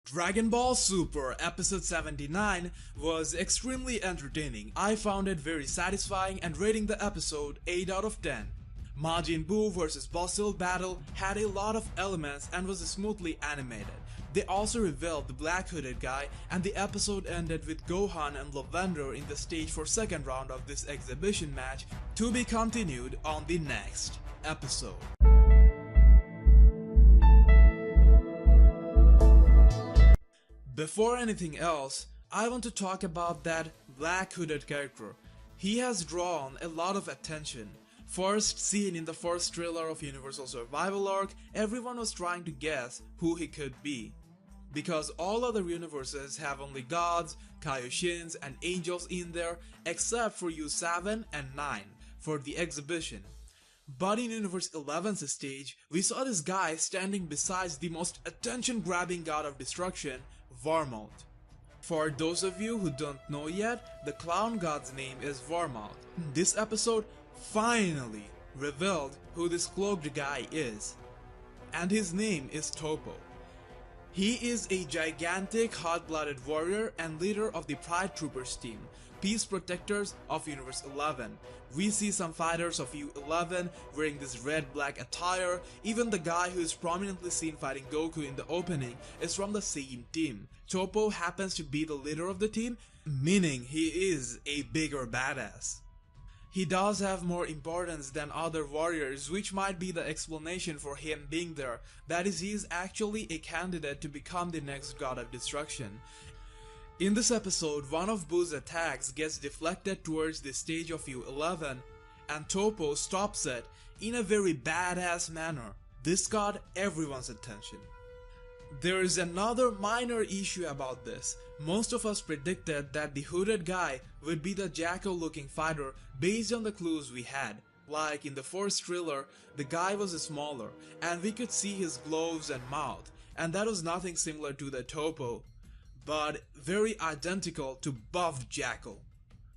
Dragon Ball Super episode 79 was extremely entertaining. I found it very satisfying and rating the episode 8 out of 10. Majin Buu vs Basil battle had a lot of elements and was smoothly animated. They also revealed the black hooded guy, and the episode ended with Gohan and Lavender in the stage for second round of this exhibition match, to be continued on the next episode. Before anything else, I want to talk about that black hooded character. He has drawn a lot of attention. First seen in the first trailer of Universal Survival Arc, everyone was trying to guess who he could be. Because all other universes have only gods, Kaioshins and angels in there, except for U7 and 9 for the exhibition. But in Universe 11's stage, we saw this guy standing beside the most attention-grabbing god of destruction, Varmalt. For those of you who don't know yet, the clown god's name is Varmalt. This episode finally revealed who this cloaked guy is, and his name is Toppo. He is a gigantic hot-blooded warrior and leader of the Pride Troopers team, peace protectors of Universe 11. We see some fighters of U11 wearing this red-black attire. Even the guy who is prominently seen fighting Goku in the opening is from the same team. Toppo happens to be the leader of the team, meaning he is a bigger badass. He does have more importance than other warriors, which might be the explanation for him being there. That is, he is actually a candidate to become the next god of destruction. In this episode, one of Buu's attacks gets deflected towards the stage of U11, and Toppo stops it in a very badass manner. This got everyone's attention. There is another minor issue about this. Most of us predicted that the hooded guy would be the Jackal-looking fighter based on the clues we had. Like in the first trailer, the guy was smaller and we could see his gloves and mouth, and that was nothing similar to the Toppo, but very identical to buffed Jackal.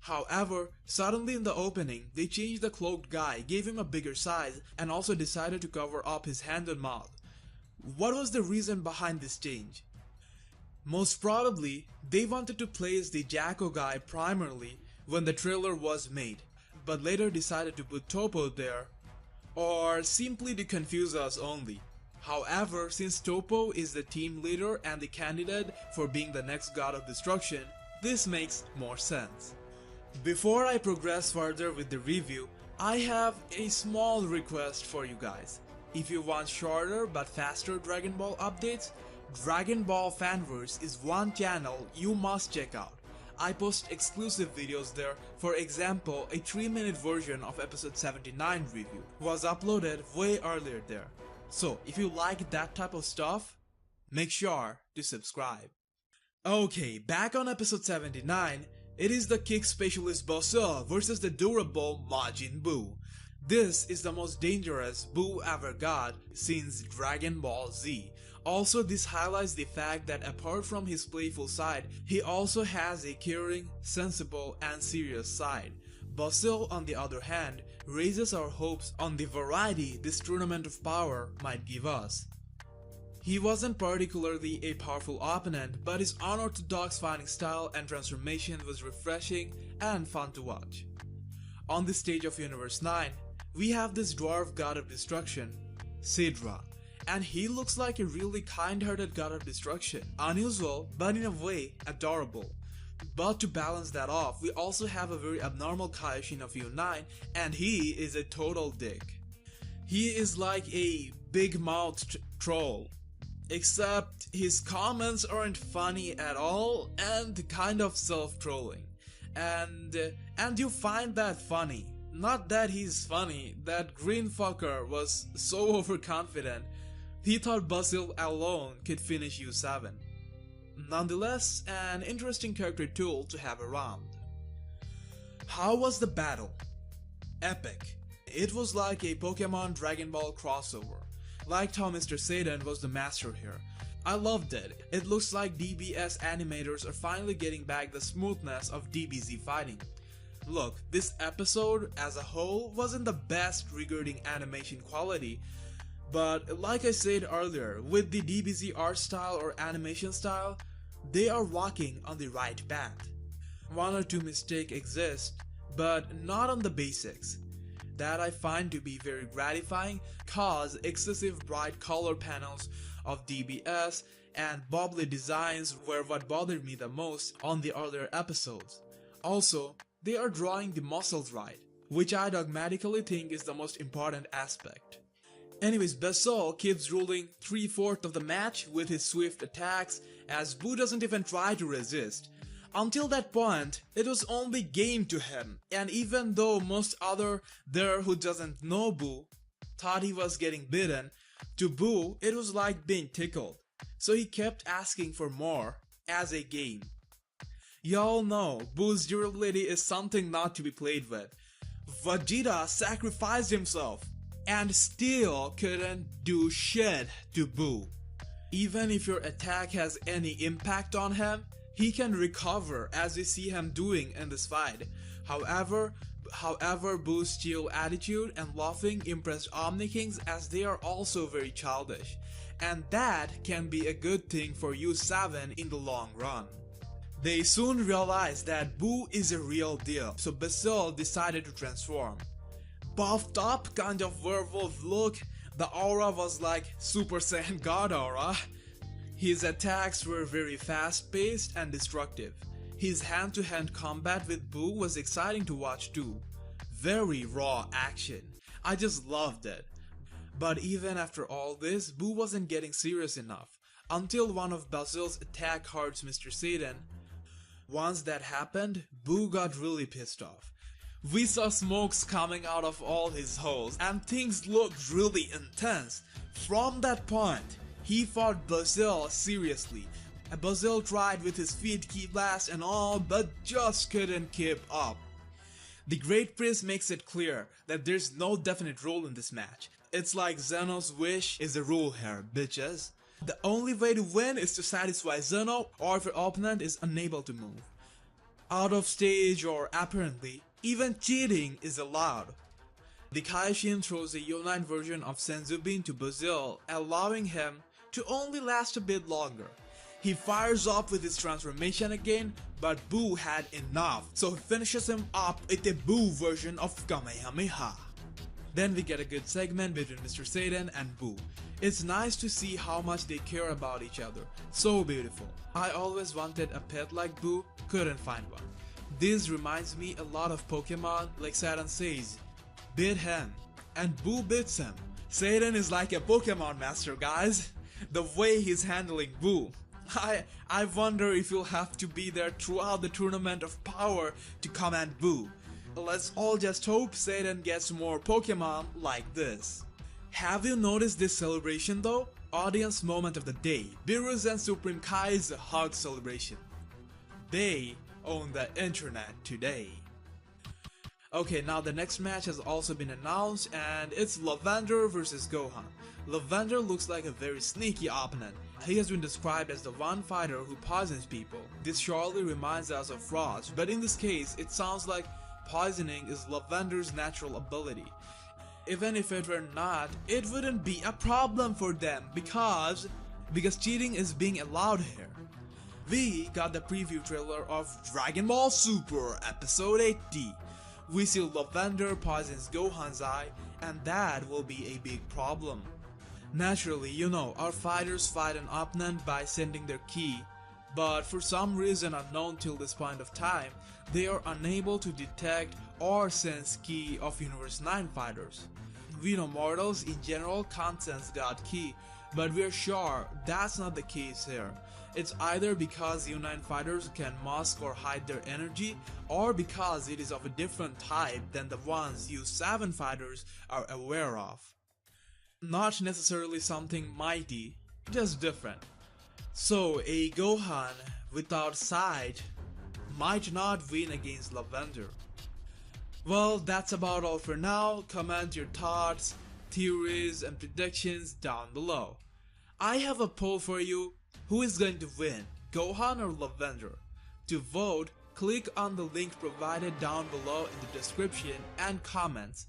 However, suddenly in the opening, they changed the cloaked guy, gave him a bigger size, and also decided to cover up his hand and mouth. What was the reason behind this change? Most probably, they wanted to place the Jackal guy primarily when the trailer was made, but later decided to put Toppo there, or simply to confuse us only. However, since Toppo is the team leader and the candidate for being the next god of destruction, this makes more sense. Before I progress further with the review, I have a small request for you guys. If you want shorter but faster Dragon Ball updates, Dragon Ball Fanverse is one channel you must check out. I post exclusive videos there. For example, a 3-minute version of episode 79 review was uploaded way earlier there. So if you like that type of stuff, make sure to subscribe. Okay, back on episode 79, it is the kick specialist Basil versus the durable Majin Buu. This is the most dangerous Buu ever got since Dragon Ball Z. Also, this highlights the fact that apart from his playful side, he also has a caring, sensible and serious side. Basil, on the other hand, raises our hopes on the variety this tournament of power might give us. He wasn't particularly a powerful opponent, but his unorthodox fighting style and transformation was refreshing and fun to watch. On the stage of Universe 9, we have this dwarf god of destruction, Sidra, and he looks like a really kind-hearted god of destruction. Unusual, but in a way, adorable. But to balance that off, we also have a very abnormal Kaioshin of U9, and he is a total dick. He is like a big-mouthed troll, except his comments aren't funny at all and kind of self-trolling. And you find that funny. Not that he's funny, that green fucker was so overconfident, he thought Basil alone could finish U7. Nonetheless, an interesting character tool to have around. How was the battle? Epic. It was like a Pokemon Dragon Ball crossover. Liked how Mr. Satan was the master here. I loved it. It looks like DBS animators are finally getting back the smoothness of DBZ fighting. Look, this episode as a whole wasn't the best regarding animation quality, But like I said earlier, with the DBZ art style or animation style, they are walking on the right path. One or two mistakes exist, but not on the basics. That I find to be very gratifying cause excessive bright color panels of DBS and bobbly designs were what bothered me the most on the earlier episodes. Also, they are drawing the muscles right, which I dogmatically think is the most important aspect. Anyways, Basil keeps ruling 3/4 of the match with his swift attacks as Buu doesn't even try to resist. Until that point, it was only game to him, and even though most other there who doesn't know Buu thought he was getting beaten, to Buu it was like being tickled. So he kept asking for more as a game. Y'all know Buu's durability is something not to be played with. Vegeta sacrificed himself and still couldn't do shit to Buu. Even if your attack has any impact on him, he can recover as we see him doing in this fight. However, Buu's chill attitude and laughing impressed Omnikings as they are also very childish. And that can be a good thing for U7 in the long run. They soon realized that Buu is a real deal, so Basil decided to transform. Buffed up kind of werewolf look, the aura was like Super Saiyan God aura. His attacks were very fast-paced and destructive. His hand-to-hand combat with Buu was exciting to watch too. Very raw action. I just loved it. But even after all this, Buu wasn't getting serious enough, until one of Basil's attack hurts Mr. Satan. Once that happened, Buu got really pissed off. We saw smokes coming out of all his holes and things looked really intense. From that point, he fought Basil seriously. Basil tried with his feet ki blast and all, but just couldn't keep up. The Great Priest makes it clear that there's no definite rule in this match. It's like Zeno's wish is the rule here, bitches. The only way to win is to satisfy Zeno, or if your opponent is unable to move. Out of stage or apparently, even cheating is allowed. The Kaishin throws a Unite version of Senzubin to Basil, allowing him to only last a bit longer. He fires up with his transformation again, but Buu had enough, so he finishes him up with a Buu version of Kamehameha. Then we get a good segment between Mr. Satan and Buu. It's nice to see how much they care about each other. So beautiful. I always wanted a pet like Buu, couldn't find one. This reminds me a lot of Pokemon, like Satan says, beat him, and Buu beats him. Satan is like a Pokemon master, guys. The way he's handling Buu. I wonder if you'll have to be there throughout the tournament of power to command Buu. Let's all just hope Satan gets more Pokemon like this. Have you noticed this celebration though? Audience moment of the day, Beerus and Supreme Kai's hug celebration. They own the internet today. Okay, now the next match has also been announced and it's Lavender vs Gohan. Lavender looks like a very sneaky opponent. He has been described as the one fighter who poisons people. This surely reminds us of Frost, but in this case it sounds like poisoning is Lavender's natural ability. Even if it were not, it wouldn't be a problem for them because cheating is being allowed here. We got the preview trailer of Dragon Ball Super Episode 80. We see Lavender poisons Gohan's eye, and that will be a big problem. Naturally, you know, our fighters fight an opponent by sending their ki, but for some reason unknown till this point of time, they are unable to detect or sense ki of Universe 9 fighters. We know mortals in general can't sense God ki, but we're sure that's not the case here. It's either because U9 fighters can mask or hide their energy, or because it is of a different type than the ones U7 fighters are aware of. Not necessarily something mighty, just different. So a Gohan without sight might not win against Lavender. Well, that's about all for now. Comment your thoughts, theories and predictions down below. I have a poll for you. Who is going to win, Gohan or Lavender? To vote, click on the link provided down below in the description and comments,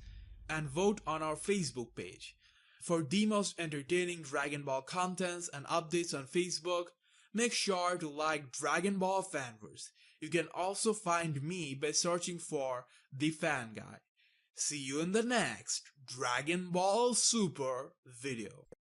and vote on our Facebook page. For the most entertaining Dragon Ball contents and updates on Facebook, make sure to like Dragon Ball Fanverse. You can also find me by searching for The Fan Guy. See you in the next Dragon Ball Super video.